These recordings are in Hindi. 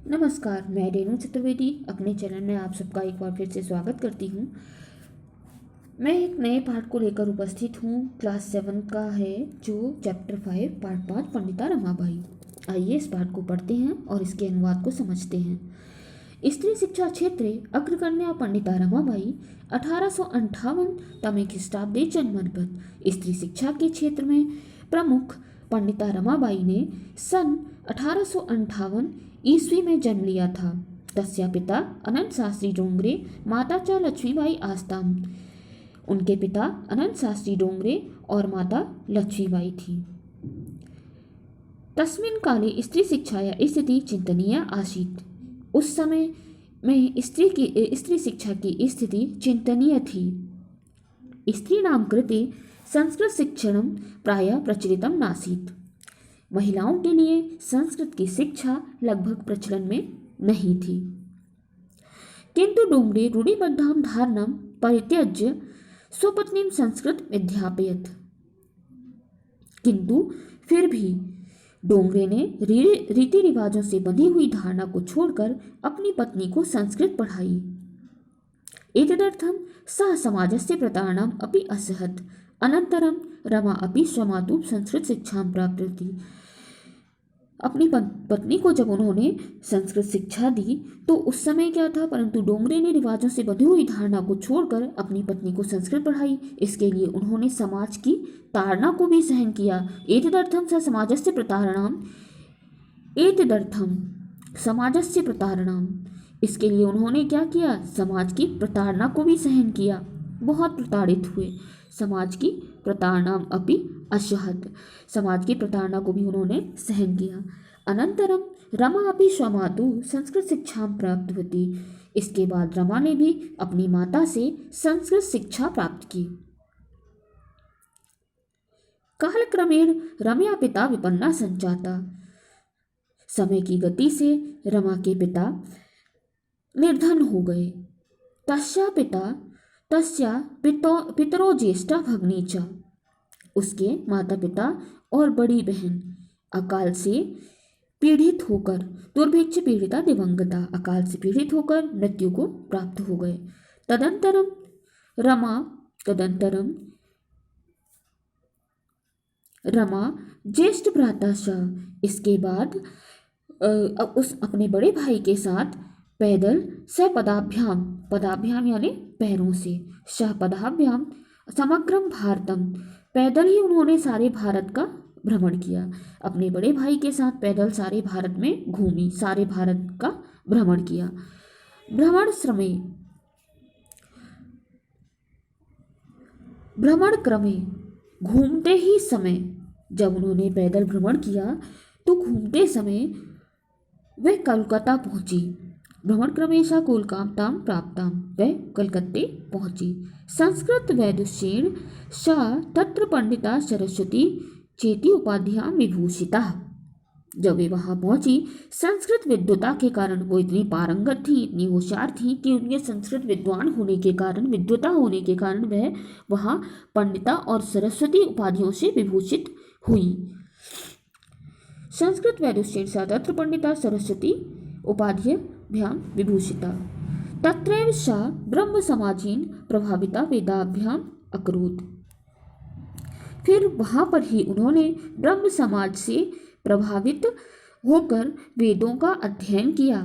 नमस्कार, मैं रेणु चतुर्वेदी अपने चैनल में आप सबका एक बार फिर से स्वागत करती हूँ। मैं एक नए पाठ को लेकर उपस्थित हूँ। क्लास 7 का है जो चैप्टर 5 पार्ट 5 पंडिता रमाबाई। आइए इस पाठ को पढ़ते हैं और इसके अनुवाद को समझते हैं। स्त्री शिक्षा क्षेत्रे अग्रगण्या पंडिता रमाबाई 1858 तमे ख्रीष्टाब्दे जन्मनपत। स्त्री शिक्षा के क्षेत्र में प्रमुख पंडिता रमाबाई ने सन 1858 ईस्वी में जन्म लिया था। तस्या पिता अनंत शास्त्री डोंगरे, माता च लक्ष्मीबाई आस्ताम। उनके पिता अनंत शास्त्री डोंगरे और माता लक्ष्मीबाई थी। तस्मिन् काले स्त्री शिक्षाया स्थिति चिंतनीय आसीत्। उस समय में स्त्री शिक्षा की स्थिति चिंतनीय थी। स्त्रीणां कृते संस्कृत शिक्षणं प्रायः प्रचलितं नासीत्। महिलाओं के लिए संस्कृत की शिक्षा लगभग प्रचलन में नहीं थी। किंतु डोंगरे रूढ़िबद्धां धारणां परित्यज्य स्वपत्नीं संस्कृत अध्यापयत्। किंतु फिर भी डोंगरे ने रीति रिवाजों से बंधी हुई धारणा को छोड़कर अपनी पत्नी को संस्कृत पढ़ाई। एतदर्थं सः समाजस्य प्रतारणाम् अपि असहत्। अनन्तरं रमा अपि स्वमातुः संस्कृत शिक्षां प्राप्तवती। अपनी पत्नी को जब उन्होंने संस्कृत शिक्षा दी तो उस समय क्या था, परंतु डोंगरे ने रिवाजों से बंधी हुई धारणा को छोड़कर अपनी पत्नी को संस्कृत पढ़ाई। इसके लिए उन्होंने समाज की ताड़ना को भी सहन किया। एतदर्थं स समाजस्य प्रतारणाम्। इसके लिए उन्होंने क्या किया, समाज की प्रताड़ना को भी सहन किया। बहुत प्रताड़ित हुए। समाज की प्रताड़नाम अपि असहत। समाज की प्रताड़ना को भी उन्होंने सहन किया। अनंतरम रमा अपि स्वमातु संस्कृत शिक्षा प्राप्तवती। इसके बाद रमा ने भी अपनी माता से संस्कृत शिक्षा प्राप्त की। कालक्रमेण रमया पिता विपन्ना संजाता। समय की गति से रमा के पिता निर्धन हो गए। तस्या पितरो ज्येष्ठा भगिनी च। उसके माता पिता और बड़ी बहन अकाल से पीड़ित होकर दुर्भिक्ष पीड़िता दिवंगता, अकाल से पीड़ित होकर मृत्यु को प्राप्त हो गए। तदंतरम रमा ज्येष्ठ भ्राता स। इसके बाद उस अपने बड़े भाई के साथ पैदल सपदाभ्याम, पदाभ्याम यानी पैरों से, सहपदाभ्याम समग्रम भारतम, पैदल ही उन्होंने सारे भारत का भ्रमण किया। अपने बड़े भाई के साथ पैदल सारे भारत में घूमी, सारे भारत का भ्रमण किया। भ्रमण क्रमे घूमते ही समय, जब उन्होंने पैदल भ्रमण किया तो घूमते समय वे कलकत्ता पहुंची। भ्रमण क्रमेशा कोलकातां प्राप्तां, वह कलकत्ते पहुंची। संस्कृत वैदुष्येण सा तत्र पंडिता सरस्वती चेति उपाध्यां विभूषिता। जब वे वहां पहुंची, संस्कृत विद्वता के कारण वो इतनी पारंगत थी, इतनी होशियार थी कि उनके संस्कृत विद्वान होने के कारण, विद्वता होने के कारण वह वहां पंडिता और सरस्वती उपाधियों से विभूषित हुई। संस्कृत वैदुष्येण सा तत्र पंडिता सरस्वती उपाध्यभ्यां विभूषिता। तत्रैव सा ब्रह्म समाजेन प्रभाविता वेदाभ्याम अकरोत्। फिर वहां पर ही उन्होंने ब्रह्म समाज से प्रभावित होकर वेदों का अध्ययन किया।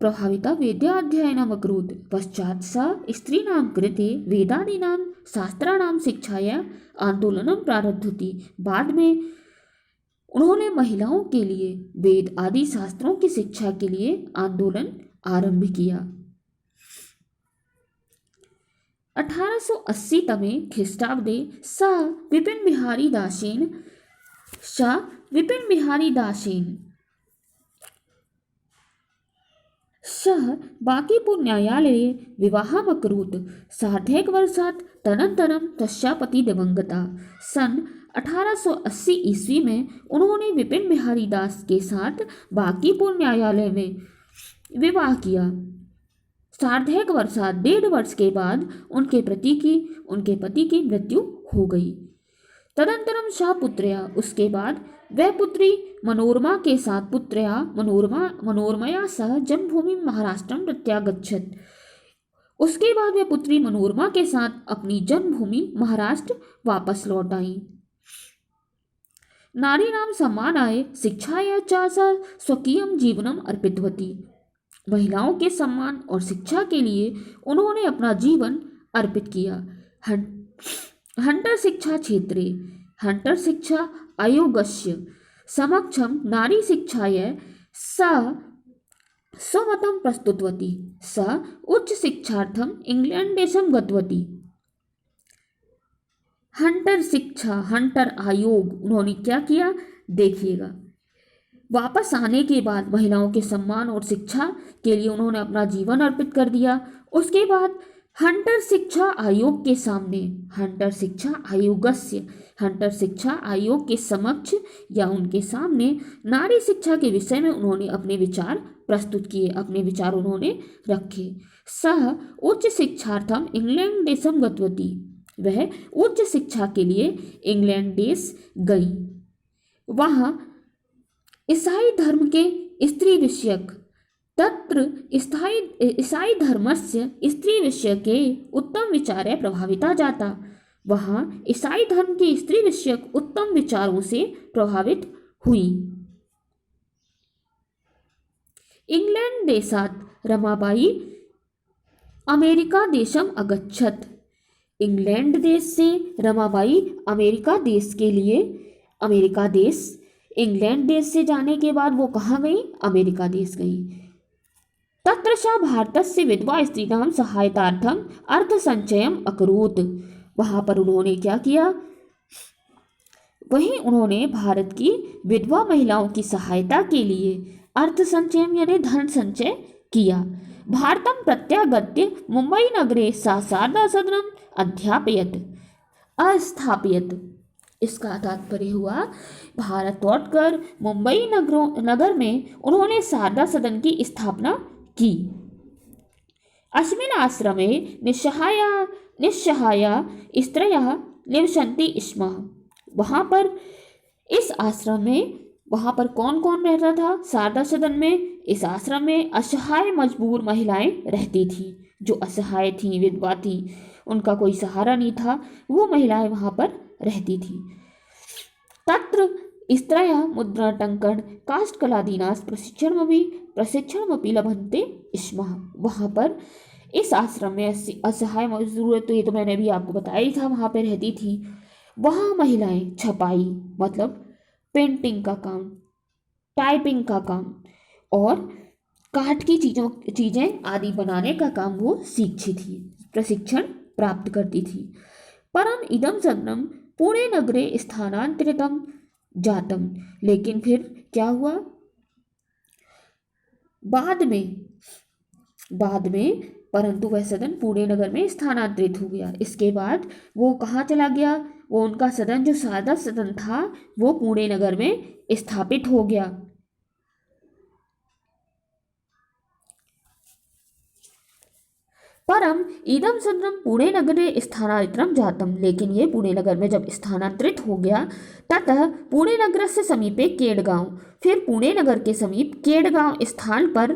प्रभाविता वेदाध्ययनम् अकरोत्। पश्चात् सा स्त्रीणां कृते वेदादीनां शास्त्राणां शिक्षाया आंदोलनं प्रारब्धवती। बाद में उन्होंने महिलाओं के लिए वेद आदि शास्त्रों की शिक्षा के लिए आंदोलन आरंभ किया। 1880 तमे ख्रीष्टाब्दे सा विपिन बिहारी दासेन सह बांकीपुर न्यायालये विवाहम् अकरोत्। सार्धैकवर्षात् तदनन्तरं तस्या पति दिवंगता। सन 1880 ईस्वी में उन्होंने विपिन बिहारी दास के साथ बांकीपुर न्यायालय में विवाह किया। सार्धैक वर्षात्, 1.5 वर्ष के बाद उनके पति की मृत्यु हो गई। तदंतरम सा पुत्रया, उसके बाद वह पुत्री मनोरमा के साथ पुत्र्या मनोरमया सह जन्मभूमि महाराष्ट्रम प्रत्यागच्छत। उसके बाद वह पुत्री मनोरमा के साथ अपनी जन्मभूमि महाराष्ट्र वापस लौट आई। नारी नाम सम्मानाय शिक्षाया च सा स्वकीयं जीवनम अर्पितवती। महिलाओं के सम्मान और शिक्षा के लिए उन्होंने अपना जीवन अर्पित किया। हंटर शिक्षा क्षेत्रे हंटर शिक्षा आयोगस्य समक्षम नारी शिक्षाय सा स्वमतं प्रस्तुतवती। सा उच्च शिक्षार्थम इंग्लैंड देशम गतवती। हंटर शिक्षा हंटर आयोग उन्होंने क्या किया देखिएगा। वापस आने के बाद महिलाओं के सम्मान और शिक्षा के लिए उन्होंने अपना जीवन अर्पित कर दिया। उसके बाद हंटर शिक्षा आयोग के सामने हंटर शिक्षा आयोगस्य हंटर शिक्षा आयोग के समक्ष या उनके सामने नारी शिक्षा के विषय में उन्होंने अपने विचार प्रस्तुत किए, अपने विचार उन्होंने रखे। सह उच्च शिक्षार्थम इंग्लैंड देशम गतवती। वह उच्च शिक्षा के लिए इंग्लैंड देश गई। वहाँ ईसाई धर्म के स्त्री विषयक तत्र ईसाई धर्मस्य स्त्री विषय के उत्तम विचार प्रभाविता जाता। वहाँ ईसाई धर्म के स्त्री विषयक उत्तम विचारों से प्रभावित हुई। इंग्लैंड देशात रमाबाई अमेरिका देशम अगच्छत। इंग्लैंड देश से रमाबाई अमेरिका देश के लिए अमेरिका देश इंग्लैंड देश से जाने के बाद वो कहाँ गई अमेरिका देश गई। तत्र सा भारतस्य विधवा स्त्रीणां सहायतार्थम अर्थ संचयम अकरोत्। वहाँ पर उन्होंने क्या किया वहीं उन्होंने भारत की विधवा महिलाओं की सहायता के लिए अर्थ संचयम यानी धन संचय किया। भारतम प्रत्यागत्य मुंबई नगरे सा शारदा सदनम अध्यापयत अस्थापयत। इसका तात्पर्य हुआ भारत लौटकर मुंबई नगर में उन्होंने शारदा सदन की स्थापना की। अस्मिन् आश्रमे निस्सहाया स्त्रयः निवसन्ति स्म। वहाँ पर इस आश्रम में वहाँ पर कौन कौन रहता था शारदा सदन में। इस आश्रम में असहाय मजबूर महिलाएं रहती थीं, जो असहाय थीं, विधवा थीं, उनका कोई सहारा नहीं था, वो महिलाएं वहाँ पर रहती थीं। तत्र स्त्रयः मुद्राटंकन काष्ठकलादीनां प्रशिक्षणमपि लभन्ते स्म। वहाँ पर इस आश्रम में असहाय मजदूर, तो ये तो मैंने भी आपको बताया ही था, वहाँ पे रहती थी। वहाँ महिलाएं छपाई मतलब पेंटिंग का काम, टाइपिंग का काम और काठ की चीज़ें आदि बनाने का काम वो सीखती थी, प्रशिक्षण प्राप्त करती थी। परम इदम सदनम पुणे नगरे स्थानांतरितम जातम। लेकिन फिर क्या हुआ बाद में परंतु वह सदन पुणे नगर में स्थानांतरित हो गया। इसके बाद वो कहाँ चला गया, वो उनका सदन जो शारदा सदन था वो पुणे नगर में स्थापित हो गया। परम इदम सदनम पुणे नगरे स्थानांतरितम जातम। लेकिन ये पुणे नगर में जब स्थानांतरित हो गया ततः पुणे नगर से समीपे केडगांव, फिर पुणे नगर के समीप केडगांव स्थान पर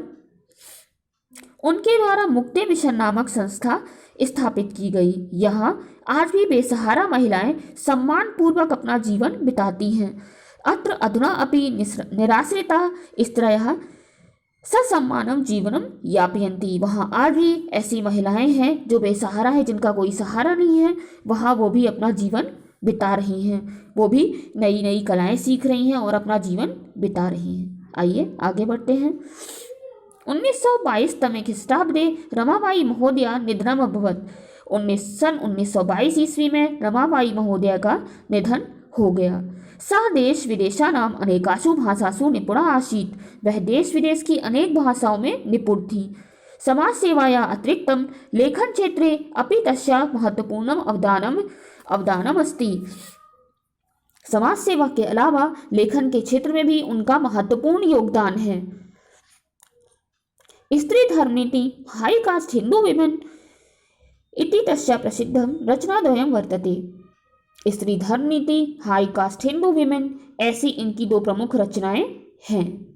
उनके द्वारा मुक्ति मिशन नामक संस्था स्थापित की गई। यहाँ आज भी बेसहारा महिलाएं सम्मान पूर्वक अपना जीवन बिताती हैं। अत्र अधुना अपि निराश्रिता स्त्रयः ससम्मानम जीवनम यापयन्ति। वहाँ आज भी ऐसी महिलाएं हैं जो बेसहारा है, जिनका कोई सहारा नहीं है, वहाँ वो भी अपना जीवन बिता रही हैं, वो भी नई नई कलाएं सीख रही हैं और अपना जीवन बिता रही हैं। आइए आगे बढ़ते हैं। 1922 तमे ख्रीष्टाब्दे रमाबाई महोदया निधनम अभवत्। 1922 ईस्वी में रमाबाई महोदया का निधन हो गया। सः देश विदेशानाम अनेकासु भाषासु निपुणा आसीत्। वह देश विदेश की अनेक भाषाओं में निपुण थी। समाज सेवाया अतिरिक्तम लेखन क्षेत्रे अपि तस्याः महत्वपूर्णम अवदानम अस्ति। समाज सेवा के अलावा लेखन के क्षेत्र में भी उनका महत्वपूर्ण योगदान है। स्त्री धर्मनीति हाई कास्ट हिंदू विमेन इति तस्या प्रसिद्धम रचनाद्वयं वर्तते। स्त्री धर्म नीति, हाई कास्ट हिंदू विमेन, ऐसी इनकी दो प्रमुख रचनाएं हैं।